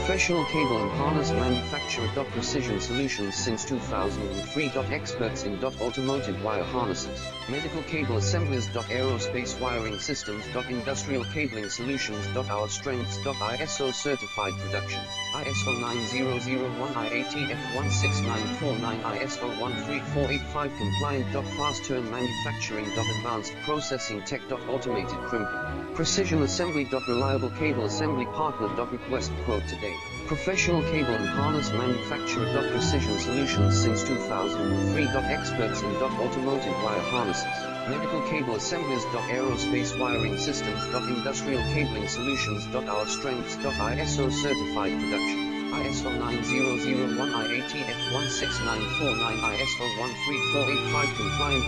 Professional cable and harness manufacturer. Precision solutions since 2003. Experts in automotive wire harnesses, medical cable assemblers. Aerospace wiring systems. Industrial cabling solutions. Our strengths. ISO certified production, ISO 9001 IATF 16949 ISO 13485 compliant. Fast turn manufacturing. Advanced processing tech. Automated crimping, precision assembly. Reliable cable assembly partner. Request quote today. Professional cable and harness manufacturer. Precision solutions since 2003. Experts in automotive wire harnesses, medical cable assemblers. Aerospace wiring systems. Industrial cabling solutions. Our strengths. ISO certified production, ISO 9001 IATF 16949 ISO 13485 compliant.